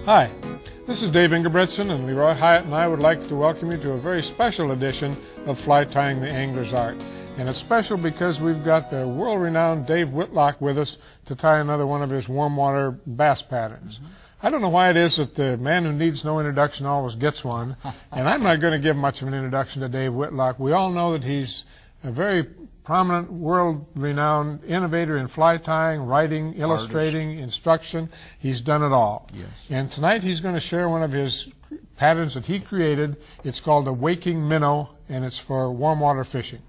Hi, this is Dave Ingebretson, and Leroy Hyatt and I would like to welcome you to a very special edition of Fly Tying the Angler's Art. And it's special because we've got the world-renowned Dave Whitlock with us to tie another one of his warm water bass patterns. I don't know why it is that the man who needs no introduction always gets one, and I'm not going to give much of an introduction to Dave Whitlock. We all know that he's a very prominent, world-renowned innovator in fly tying, writing, illustrating, instruction. He's done it all. Yes. And tonight he's going to share one of his patterns that he created. It's called a Waking Minnow, and it's for warm water fishing.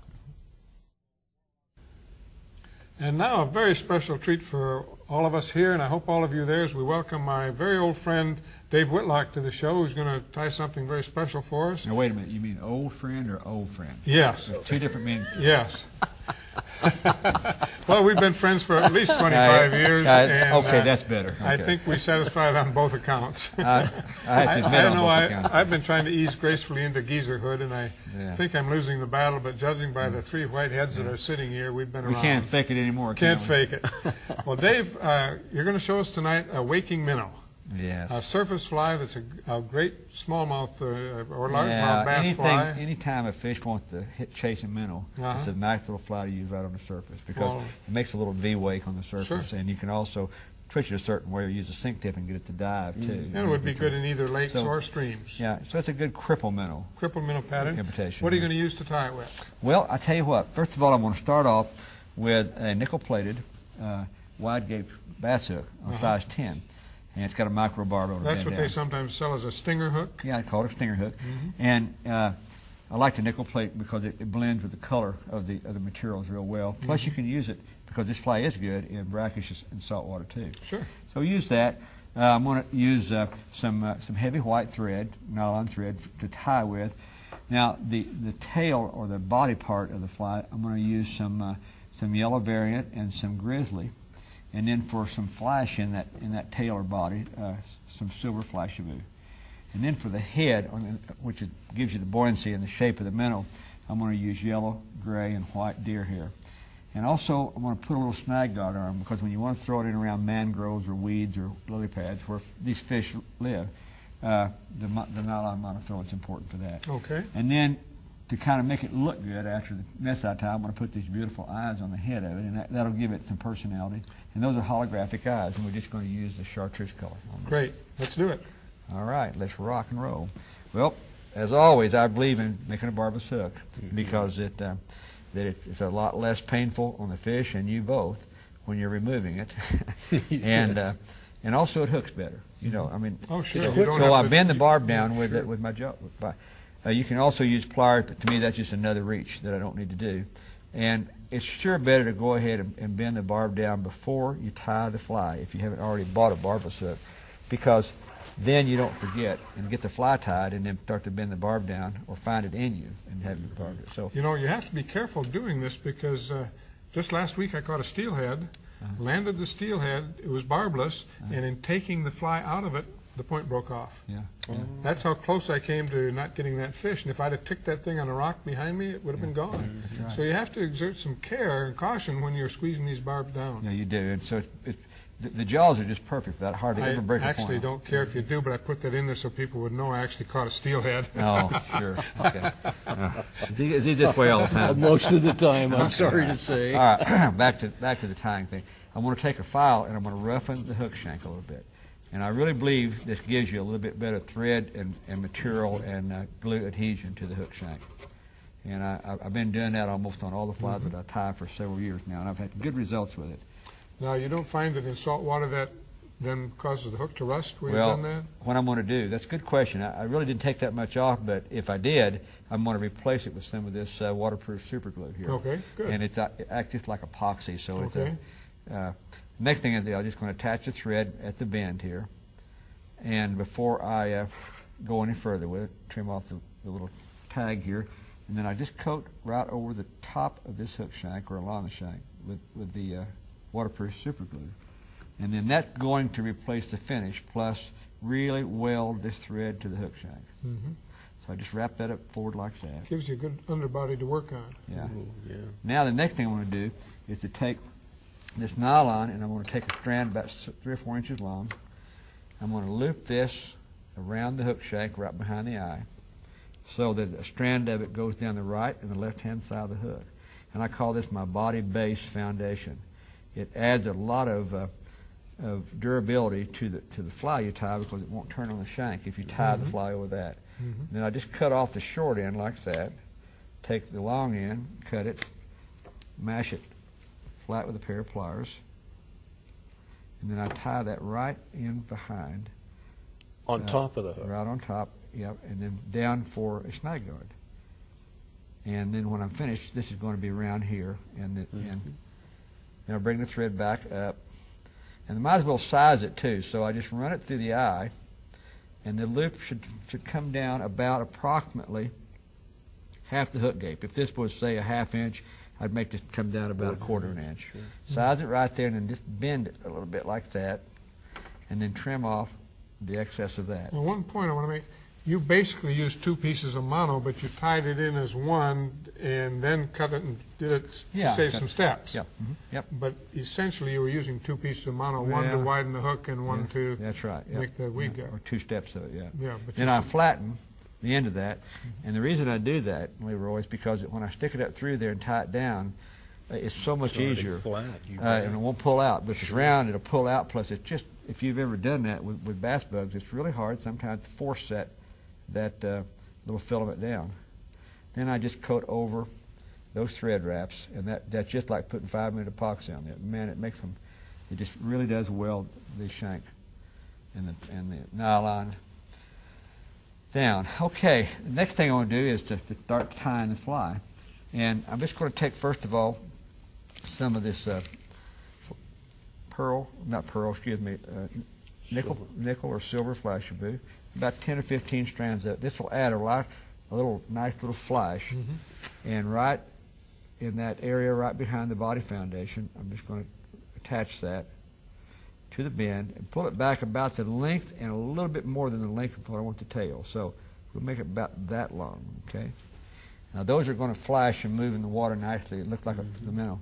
And now a very special treat for all of us here, and I hope all of you there, as we welcome my very old friend Dave Whitlock to the show, who's going to tie something very special for us. Now wait a minute, you mean old friend or old friend? Yes. There's two different meanings. Yes. Well, we've been friends for at least 25 years. And, okay, that's better. Okay. I think we satisfied on both accounts. I have to admit on both accounts. I've been trying to ease gracefully into geezerhood, and I think I'm losing the battle, but judging by the three white heads that are sitting here, we've been around. We can't fake it anymore, Can't fake it. Well, Dave, you're going to show us tonight a waking minnow. Yes. A surface fly that's a great smallmouth or largemouth bass fly. Anytime a fish wants to chase a minnow, it's a nice little fly to use right on the surface because it makes a little V-wake on the surface, and you can also twitch it a certain way or use a sink tip and get it to dive too. And it would be good in either lakes or streams. Yeah, so it's a good cripple minnow. Cripple minnow pattern. Imitation. What are you going to use to tie it with? Well, I tell you what. First of all, I'm going to start off with a nickel-plated wide gape bass hook on size 10. And it's got a micro barb on it. That's what they sometimes sell as a stinger hook? Yeah, I call it a stinger hook. And I like the nickel plate because it blends with the color of the materials real well. Plus you can use it, because this fly is good, in brackish and salt water too. Sure. So use that. I'm going to use some heavy white thread, nylon thread, to tie with. Now the tail or the body part of the fly, I'm going to use some yellow variant and some grizzly. And then for some flash in that tail or body, some silver flashaboo. And then for the head, which gives you the buoyancy and the shape of the minnow, I'm going to use yellow, gray, and white deer hair. And also, I'm going to put a little snag dart on them, because when you want to throw it in around mangroves or weeds or lily pads where these fish live, the nylon monofilament is important for that. Okay. And then, to kind of make it look good after the mess I tie, I'm going to put these beautiful eyes on the head of it, and that'll give it some personality. And those are holographic eyes, and we're just going to use the chartreuse color. Great. Let's do it. All right, let's rock and roll. Well, as always, I believe in making a barbless hook because it's a lot less painful on the fish and you both when you're removing it, and also it hooks better. You know, I mean. Oh, sure. So I bend the barb down with my jaw. You can also use pliers, but to me that's just another reach that I don't need to do. And it's sure better to go ahead and bend the barb down before you tie the fly if you haven't already bought a barbless hook, because then you don't forget and get the fly tied and then start to bend the barb down or find it in you and have you barb it. So you know, you have to be careful doing this because just last week I caught a steelhead, landed the steelhead, it was barbless, and in taking the fly out of it, the point broke off. Yeah. That's how close I came to not getting that fish. And if I'd have ticked that thing on a rock behind me, it would have been gone. Right. So you have to exert some care and caution when you're squeezing these barbs down. Yeah, you do. And so the jaws are just perfect. That hardly ever break a point. I actually don't care if you do, but I put that in there so people would know I actually caught a steelhead. Oh, sure. Okay. Is he this way all the time? Most of the time, I'm sorry to say. All right, back to the tying thing. I'm going to take a file and I'm going to roughen the hook shank a little bit. And I really believe this gives you a little bit better thread and material and glue adhesion to the hook shank. And I've been doing that almost on all the flies that I tie for several years now, and I've had good results with it. Now, you don't find that in salt water that then causes the hook to rust where you've done that? What I'm going to do, that's a good question. I really didn't take that much off, but if I did, I'm going to replace it with some of this waterproof super glue here. Okay, good. And it acts just like epoxy, so okay. It's next thing I'm just going to attach the thread at the bend here, and before I go any further with it, trim off the little tag here, and then I just coat right over the top of this hook shank or along the shank with the waterproof super glue, and then that's going to replace the finish, plus really weld this thread to the hook shank. So I just wrap that up forward like that. Gives you a good underbody to work on. Yeah. Yeah. Now the next thing I want to do is to take this nylon, and I'm going to take a strand about 3 or 4 inches long, I'm going to loop this around the hook shank right behind the eye so that a strand of it goes down the right and the left-hand side of the hook. And I call this my body base foundation. It adds a lot of durability to the fly you tie because it won't turn on the shank if you tie the fly over that. Then I just cut off the short end like that, take the long end, cut it, mash it flat with a pair of pliers, and then I tie that right in behind. On top of the hook? Right on top, yep, and then down for a snag guard. And then when I'm finished, this is going to be around here, and then I'll bring the thread back up. And I might as well size it too, so I just run it through the eye, and the loop should come down about approximately half the hook gape. If this was, say, a ½ inch, I'd make this come down about a ¼ inch. Sure. Size it right there, and then just bend it a little bit like that, and then trim off the excess of that. Well, one point I want to make, you basically used 2 pieces of mono, but you tied it in as one and then cut it and did it to save some steps. Yep. Yep. But essentially you were using 2 pieces of mono, one to widen the hook and one to that's right. make the weed guard. Or 2 steps of it, yeah. Yeah, but then I flatten the end of that, and the reason I do that, Leroy, is because when I stick it up through there and tie it down, it's so much easier. Flat, and it won't pull out. But if it's round, it'll pull out. Plus, it's just, if you've ever done that with bass bugs, it's really hard sometimes to force that little filament down. Then I just coat over those thread wraps, and that's just like putting 5-minute epoxy on there. Man, it makes them, it just really does weld the shank and the nylon down. Okay, the next thing I want to do is to start tying the fly. And I'm just going to take, first of all, some of this nickel or silver flash boo, about 10 or 15 strands of it. This will add a little nice little flash. And right in that area right behind the body foundation, I'm just going to attach that to the bend and pull it back about the length and a little bit more than the length of what I want the tail. So we'll make it about that long, okay? Now those are going to flash and move in the water nicely. It looks like the minnow.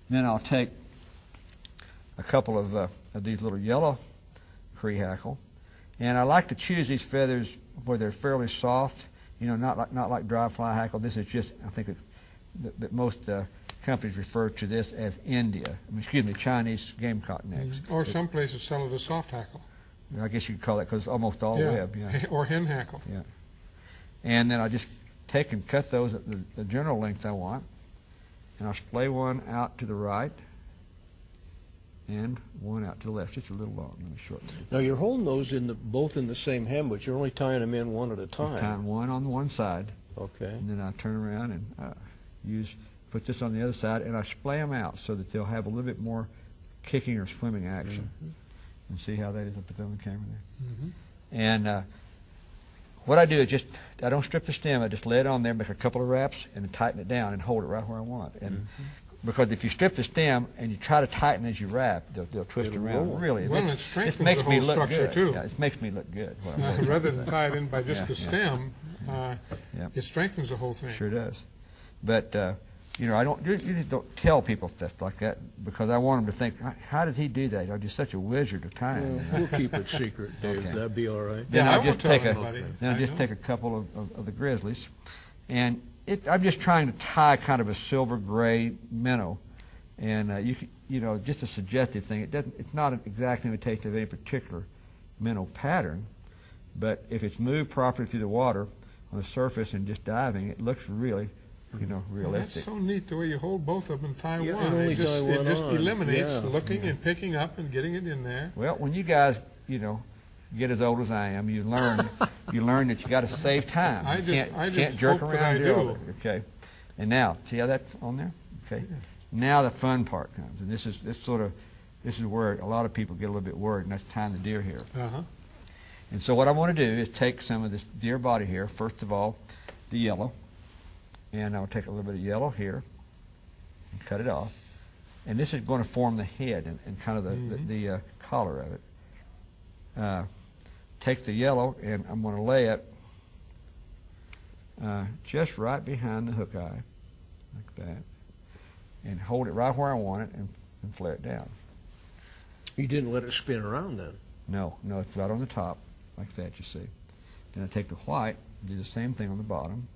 Then I'll take a couple of these little yellow Cree hackle, and I like to choose these feathers where they're fairly soft. You know, not like dry fly hackle. This is just, I think that most companies refer to this as Chinese gamecock necks. Or some places sell it as soft hackle. I guess you could call that because it's almost all web. Yeah. Or hen hackle. Yeah. And then I just take and cut those at the general length I want, and I'll splay one out to the right and one out to the left. Just a little long. Let me shorten it. Now you're holding those both in the same hem, but you're only tying them in one at a time. Just tying one on one side. Okay. And then I turn around and put this on the other side, and I splay them out so that they'll have a little bit more kicking or swimming action. And see how that is? I put that on the camera there. And what I do is I don't strip the stem. I just lay it on there, make a couple of wraps, and then tighten it down and hold it right where I want. And because if you strip the stem and you try to tighten as you wrap, they'll twist around. Really, it strengthens the whole structure too. Yeah, it makes me look good. Rather than tie it in by just the stem, it strengthens the whole thing. Sure does. But you know, I don't usually don't tell people stuff like that because I want them to think, how does he do that? I'm just such a wizard of tying. We'll keep it secret, Dave. Okay. That'd be all right. Then I'll just take a couple of the grizzlies, and I'm just trying to tie kind of a silver gray minnow, and you know, just a suggestive thing. It's not exactly an imitation of any particular minnow pattern, but if it's moved properly through the water on the surface and just diving, it looks really, you know, realistic. Well, that's so neat the way you hold both of them and tie one. And it just eliminates the looking and picking up and getting it in there. Well, when you guys, you know, get as old as I am, you learn that you got to save time. You can't jerk around and do all that. Okay. And now, see how that's on there? Okay. Yeah. Now the fun part comes, and this is where a lot of people get a little bit worried, and that's tying the deer hair. And so what I want to do is take some of this deer body hair. First of all, the yellow. And I'll take a little bit of yellow here and cut it off. And this is going to form the head and kind of the collar of it. Take the yellow, and I'm going to lay it just right behind the hook eye, like that, and hold it right where I want it and flare it down. You didn't let it spin around then? No, it's right on the top, like that, you see. Then I take the white, do the same thing on the bottom.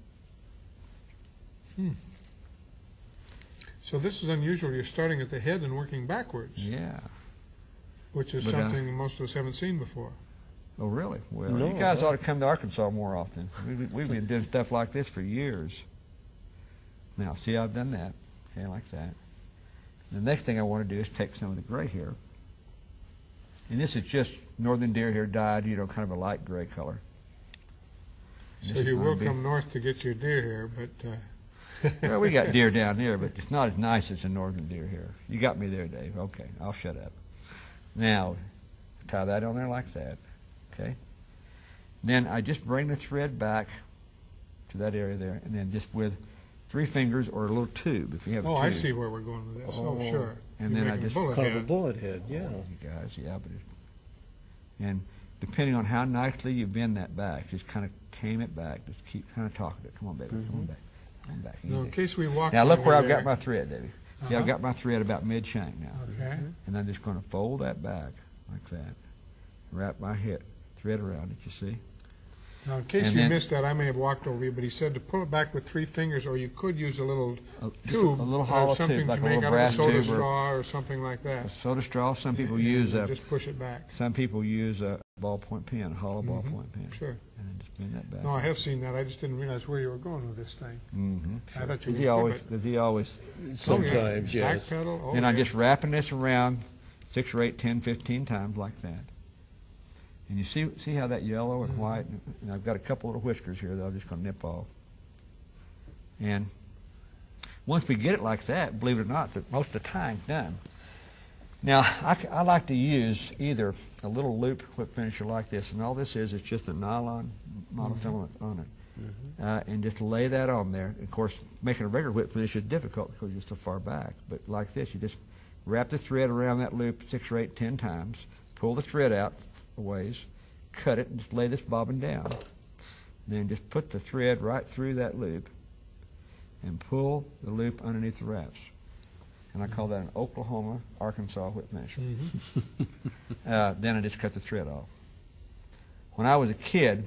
So this is unusual. You're starting at the head and working backwards. Yeah. Which is something most of us haven't seen before. Oh, really? Well, No, you guys ought to come to Arkansas more often. We've been doing stuff like this for years. Now, see, I've done that. Okay, like that. The next thing I want to do is take some of the gray hair. And this is just northern deer hair dyed, kind of a light gray color. So you will come north to get your deer hair, but... Well, we got deer down here, but it's not as nice as the northern deer hair. You got me there, Dave. Okay, I'll shut up. Now, tie that on there like that. Okay? Then I just bring the thread back to that area there, and then just with 3 fingers or a little tube, if you have a tube. Oh, I see where we're going with this. Oh, sure. And then I just... Kind of a bullet head, yeah. Oh, you guys, yeah, but and depending on how nicely you bend that back, just kind of tame it back. Just keep kind of talking it. Come on, baby. Come on back. Come on back. Now, in case we walk now, look where I've there. got my thread, Davey. See, I've got my thread about mid-shank now. Okay. And I'm just going to fold that back like that. Wrap my thread around it, you see? Now, in case you missed that, I may have walked over you, but he said to pull it back with 3 fingers, or you could use a little tube, a little hollow something tube, like to a make little out of a brass soda tube straw or something like that. A soda straw. Some people use just push it back. Some people use a ballpoint pen, a hollow ballpoint pen. Sure. And then just bend that back. No, I have seen that. I just didn't realize where you were going with this thing. Sure. I thought you Does he always? Sometimes, yes. Backpedal? Oh, Then I'm just wrapping this around 6 or 8, 10, 15 times like that. And you see how that yellow and white, and I've got a couple little whiskers here that I'm just going to nip off. And once we get it like that, believe it or not, most of the time's done. Now, I like to use either a little loop whip finisher like this, and all this is just a nylon monofilament on it. And just lay that on there. Of course, making a regular whip finish is difficult because you're so far back. But like this, you just wrap the thread around that loop 6 or 8, 10 times, pull the thread out a ways, cut it, and just lay this bobbin down. Then just put the thread right through that loop and pull the loop underneath the wraps. And I call that an Oklahoma, Arkansas whip finisher. Then I just cut the thread off. When I was a kid,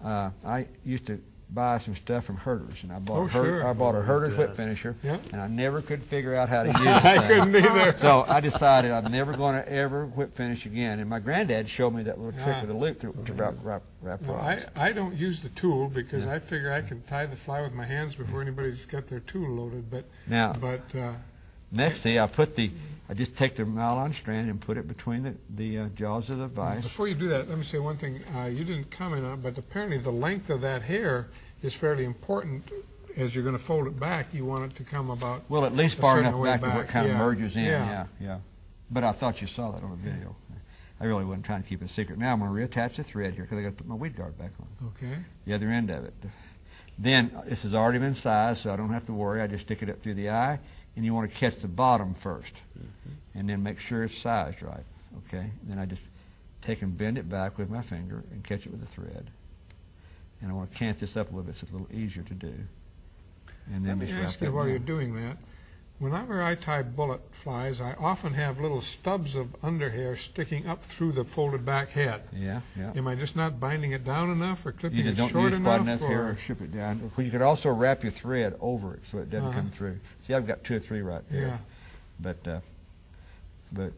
I used to buy some stuff from herders, and I bought a herder's whip finisher, and I never could figure out how to use it. I couldn't either. So I decided I'm never going to ever whip finish again. And my granddad showed me that little trick with a loop to wrap rods. I don't use the tool because I figure I can tie the fly with my hands before anybody's got their tool loaded. But next thing, I just take the nylon strand and put it between the jaws of the vise. Before you do that, let me say one thing. You didn't comment on it, but apparently the length of that hair is fairly important. As you're going to fold it back, you want it to come about at least far enough back back. where it kind of merges in. Yeah. But I thought you saw that on the video. I really wasn't trying to keep it a secret. Now I'm going to reattach the thread here because I got to put my weed guard back on. Okay. The other end of it. Then this has already been sized, so I don't have to worry. I just stick it up through the eye, and you want to catch the bottom first, and then make sure it's sized right. Okay. Then I just take and bend it back with my finger and catch it with the thread. And I want to cant this up a little bit so it's a little easier to do. And then Let me ask you while you're doing that, whenever I tie bullet flies, I often have little stubs of underhair sticking up through the folded back head. Yeah. Am I just not binding it down enough or clipping You it don't short use enough? quite enough hair or strip it down. Well, you could also wrap your thread over it so it doesn't come through. See, I've got 2 or 3 right there. Yeah. But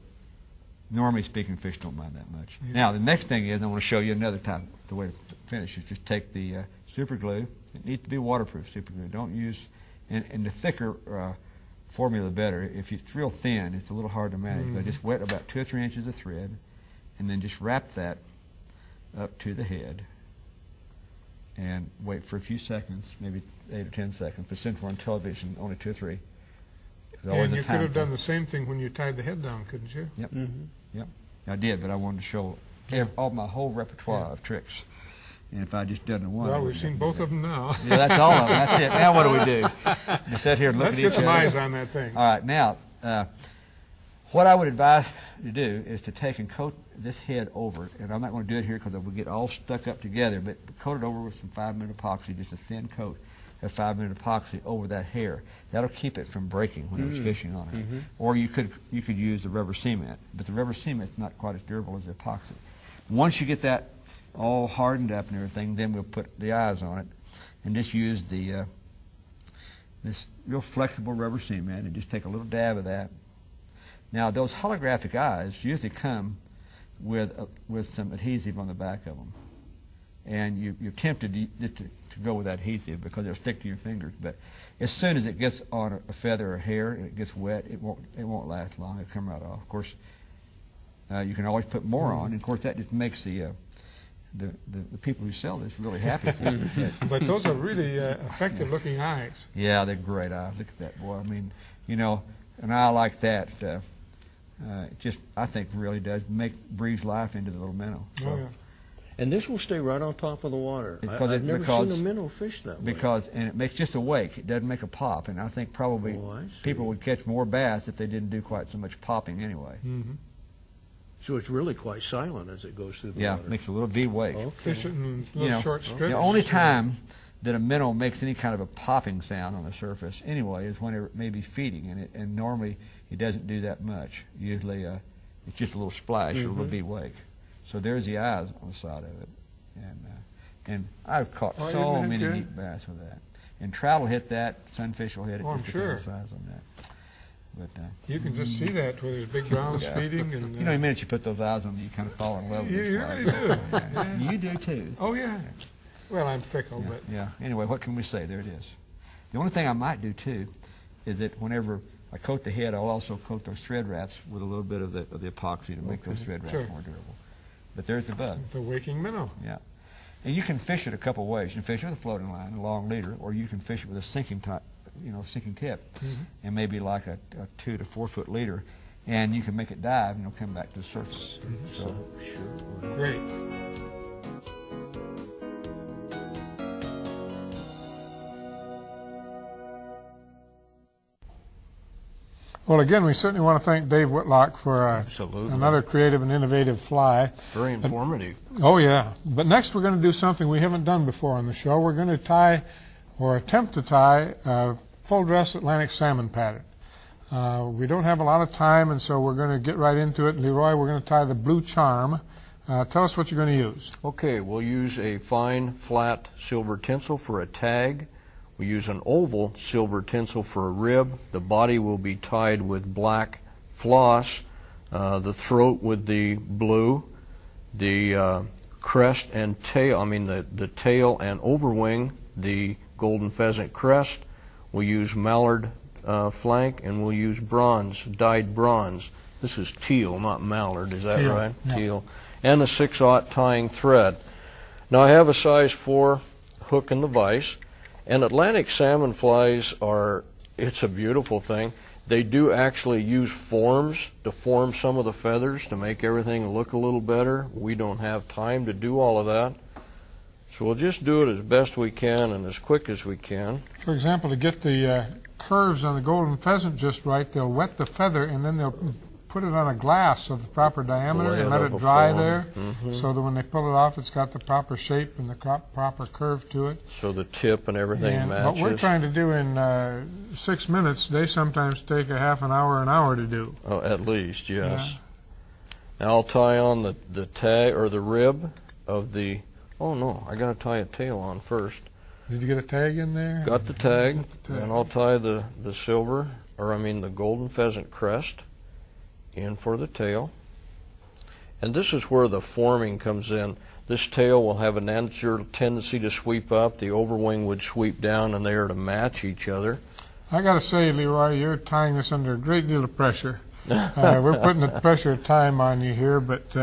normally speaking, fish don't mind that much. Yeah. Now, the next thing is I want to show you another time. The way to finish is just take the super glue. It needs to be waterproof super glue. Don't use, and the thicker formula the better. If it's real thin, it's a little hard to manage. But just wet about 2 or 3 inches of thread, and then just wrap that up to the head, and wait for a few seconds, maybe 8 or 10 seconds. But since we're on television, only 2 or 3. And you could have done the same thing when you tied the head down, couldn't you? Yep. Yep. I did, but I wanted to show all my whole repertoire of tricks. And if I just done the one, well, we've seen both of them now. Yeah, that's all of them. That's it. Now what do we do? We sit here and look at each other. Let's get some eyes on that thing. All right. Now, what I would advise you to do is to take and coat this head over, and I'm not going to do it here because it will get all stuck up together, but coat it over with some 5-minute epoxy, just a thin coat. the 5-minute epoxy over that hair. That'll keep it from breaking when it's fishing on it. Or you could use the rubber cement, but the rubber cement's not quite as durable as the epoxy. Once you get that all hardened up and everything, then we'll put the eyes on it, and just use the this real flexible rubber cement, and just take a little dab of that. Now, those holographic eyes usually come with some adhesive on the back of them, and you're tempted to go with that adhesive because it'll stick to your fingers. But as soon as it gets on a feather or hair and it gets wet, it won't last long. It'll come right off. Of course, you can always put more on, and of course that just makes the people who sell this really happy for you. But those are really effective looking eyes. Yeah, they're great eyes. Look at that, boy. I mean, you know, an eye like that, it just, I think, really does breathe life into the little minnow. So. Oh, yeah. And this will stay right on top of the water. I've never seen a minnow fish that way. And it makes just a wake. It doesn't make a pop. And I think probably people would catch more bass if they didn't do quite so much popping anyway. So it's really quite silent as it goes through the water. Yeah, makes a little V wake. Okay. Fish it in little short strips. The only time that a minnow makes any kind of a popping sound on the surface anyway is when it may be feeding, and normally it doesn't do that much. Usually it's just a little splash or a little V wake. So there's the eyes on the side of it, and I've caught so many neat bass with that. And trout will hit that, sunfish will hit it. Oh, I'm sure. Size on that. But you can just see that where there's big browns feeding. And you know, the minute you put those eyes on them, you kind of fall in love with you really do. Yeah. You do too. Oh yeah. Well, I'm fickle, but yeah. Anyway, what can we say? There it is. The only thing I might do too is that whenever I coat the head, I'll also coat those thread wraps with a little bit of the epoxy to make those thread wraps more durable. But there's the bug. The waking minnow. Yeah. And you can fish it a couple ways. You can fish it with a floating line, a long leader, or you can fish it with a sinking tip, and maybe like a 2 to 4 foot leader, and you can make it dive and it'll come back to the surface. So sure. Great. Well, again, we certainly want to thank Dave Whitlock for another creative and innovative fly. Very informative. Oh, yeah. But next we're going to do something we haven't done before on the show. We're going to tie, or attempt to tie, a full dress Atlantic salmon pattern. We don't have a lot of time, and so we're going to get right into it. Leroy, we're going to tie the blue charm. Tell us what you're going to use. Okay, we'll use a fine, flat silver tinsel for a tag. We use an oval silver tinsel for a rib. The body will be tied with black floss, the throat with the blue, the crest and tail, the tail and overwing, the golden pheasant crest. We'll use mallard flank, and we'll use bronze, dyed bronze. This is teal, not mallard, is that right? Yeah. Teal. And a 6/0 tying thread. Now I have a size 4 hook in the vise. And Atlantic salmon flies it's a beautiful thing. They do actually use forms to form some of the feathers to make everything look a little better. We don't have time to do all of that. So we'll just do it as best we can and as quick as we can. For example, to get the curves on the golden pheasant just right, they'll wet the feather and then they'll put it on a glass of the proper diameter and let it dry there, so that when they pull it off, it's got the proper shape and the proper curve to it. So the tip and everything matches. What we're trying to do in 6 minutes, they sometimes take a half an hour to do. Oh, at least, yes. Yeah. Now I'll tie on the tag or the rib of the. Oh no, I got to tie a tail on first. Did you get a tag in there? Got the tag. Then I'll tie the silver, the golden pheasant crest in for the tail. And this is where the forming comes in. This tail will have a natural tendency to sweep up. The overwing would sweep down, and they are to match each other. I got to say, Leroy, you're tying this under a great deal of pressure. We're putting the pressure of time on you here, but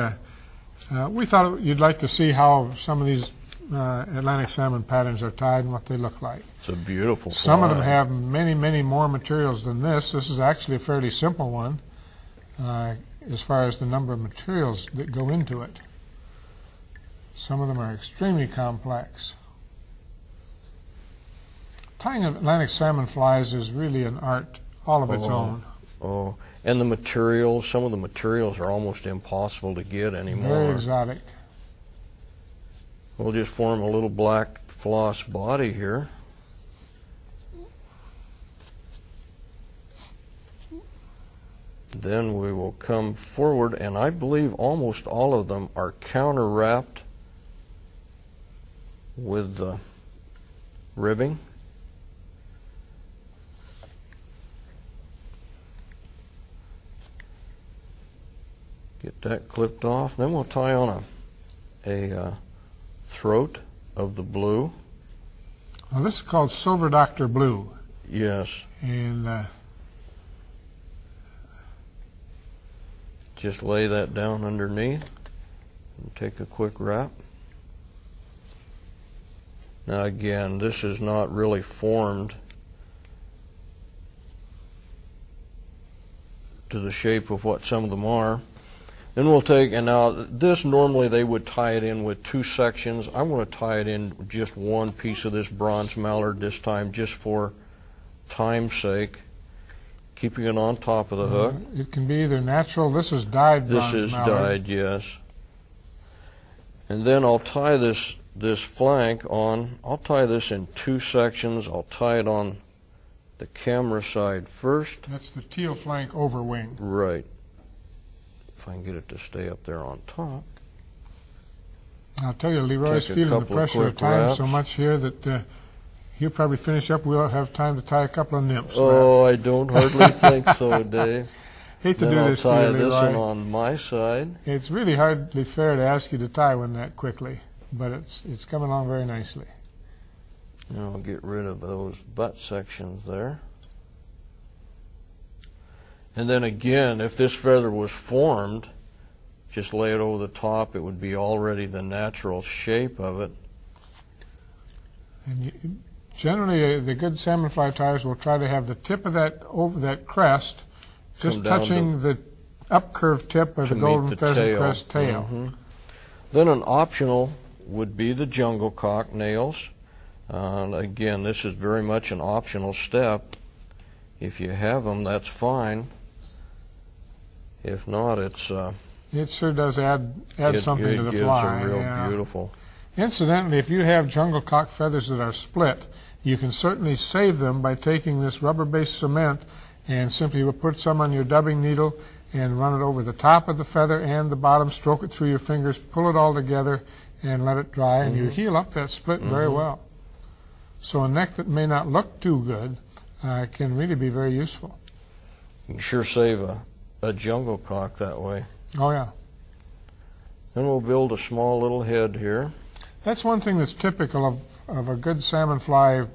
we thought you'd like to see how some of these Atlantic salmon patterns are tied and what they look like. It's a beautiful fly. Some of them have many, many more materials than this. This is actually a fairly simple one. As far as the number of materials that go into it. Some of them are extremely complex. Tying Atlantic salmon flies is really an art all of its own. Oh, and the materials, some of the materials are almost impossible to get anymore. Very exotic. We'll just form a little black floss body here. Then we will come forward, and I believe almost all of them are counter wrapped with the ribbing. Get that clipped off. Then we'll tie on a throat of the blue. Well, this is called Silver Doctor Blue. Yes. And just lay that down underneath and take a quick wrap. Now again, this is not really formed to the shape of what some of them are. Then we'll take, and now this normally they would tie it in with 2 sections. I'm going to tie it in just one piece of this bronze mallard this time, just for time's sake, keeping it on top of the hook. It can be either natural. This is dyed bronze mallard. This is dyed, yes. And then I'll tie this flank on. I'll tie this in 2 sections. I'll tie it on the camera side first. That's the teal flank over wing. Right. If I can get it to stay up there on top. I'll tell you, Leroy's feeling the pressure of time so much here that he'll probably finish up. We'll have time to tie a couple of nymphs. Oh, I don't hardly think so, Dave. Hate to do this to you, Leroy. I'll tie this one on my side. It's really hardly fair to ask you to tie one that quickly, but it's coming along very nicely. Now I'll get rid of those butt sections there. And then again, if this feather was formed, just lay it over the top, it would be already the natural shape of it. And generally, the good salmon fly tires will try to have the tip of that over that crest just touching the upcurved tip of the golden pheasant crest tail. Mm-hmm. Then an optional would be the jungle cock nails. Again, this is very much an optional step. If you have them, that's fine. If not, it's it sure does add something to the fly. It gives a real beautiful. Incidentally, if you have jungle cock feathers that are split, you can certainly save them by taking this rubber-based cement and simply put some on your dubbing needle and run it over the top of the feather and the bottom, stroke it through your fingers, pull it all together, and let it dry, and you heal up that split very well. So a neck that may not look too good can really be very useful. You can sure save a jungle cock that way. Oh, yeah. Then we'll build a small little head here. That's one thing that's typical of a good salmon fly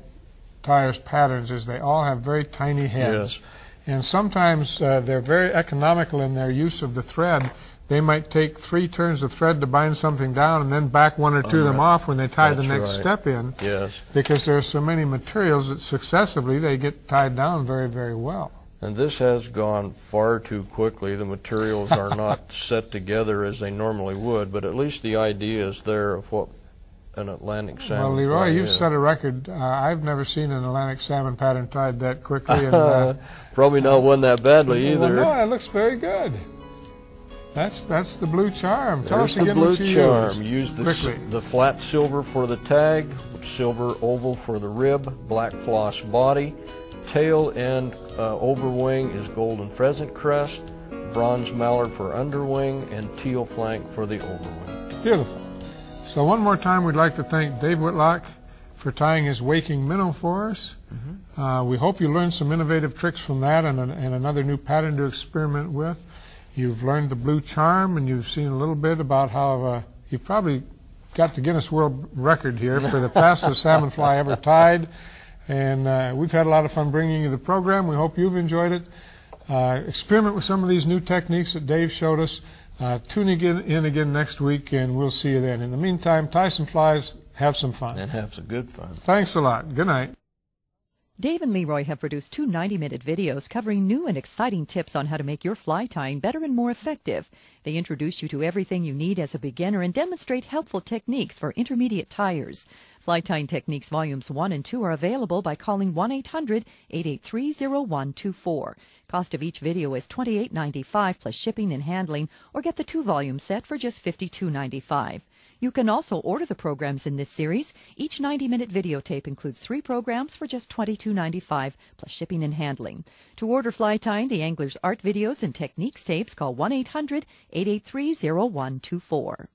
tires patterns is they all have very tiny heads. Yes. And sometimes they're very economical in their use of the thread. They might take 3 turns of thread to bind something down and then back 1 or 2 of them off when they tie the next step in. Yes. Because there are so many materials that successively they get tied down very, very well. And this has gone far too quickly. The materials are not set together as they normally would, but at least the idea is there of what an Atlantic salmon Well, Leroy, you've is. set a record. I've never seen an Atlantic salmon pattern tied that quickly. And, probably not one that badly either. Well, no, it looks very good. That's the blue charm. Tell us again what you use the flat silver for the tag, silver oval for the rib, black floss body, tail and overwing is golden pheasant crest, bronze mallard for underwing, and teal flank for the overwing. Beautiful. So one more time, we'd like to thank Dave Whitlock for tying his waking minnow for us. We hope you learned some innovative tricks from that and another new pattern to experiment with. You've learned the blue charm, and you've seen a little bit about how you've probably got the Guinness World Record here for the fastest salmon fly ever tied. And we've had a lot of fun bringing you the program. We hope you've enjoyed it. Experiment with some of these new techniques that Dave showed us. Tune in again next week, and we'll see you then. In the meantime, tie some flies, have some fun. And have some good fun. Thanks a lot. Good night. Dave and Leroy have produced 2 90-minute videos covering new and exciting tips on how to make your fly tying better and more effective. They introduce you to everything you need as a beginner and demonstrate helpful techniques for intermediate tiers. Fly Tying Techniques Volumes 1 and 2 are available by calling 1-800-883-0124. Cost of each video is $28.95 plus shipping and handling, or get the 2-volume set for just $52.95. You can also order the programs in this series. Each 90-minute videotape includes 3 programs for just $22.95, plus shipping and handling. To order Fly Tying the Angler's Art videos and techniques tapes, call 1-800-883-0124.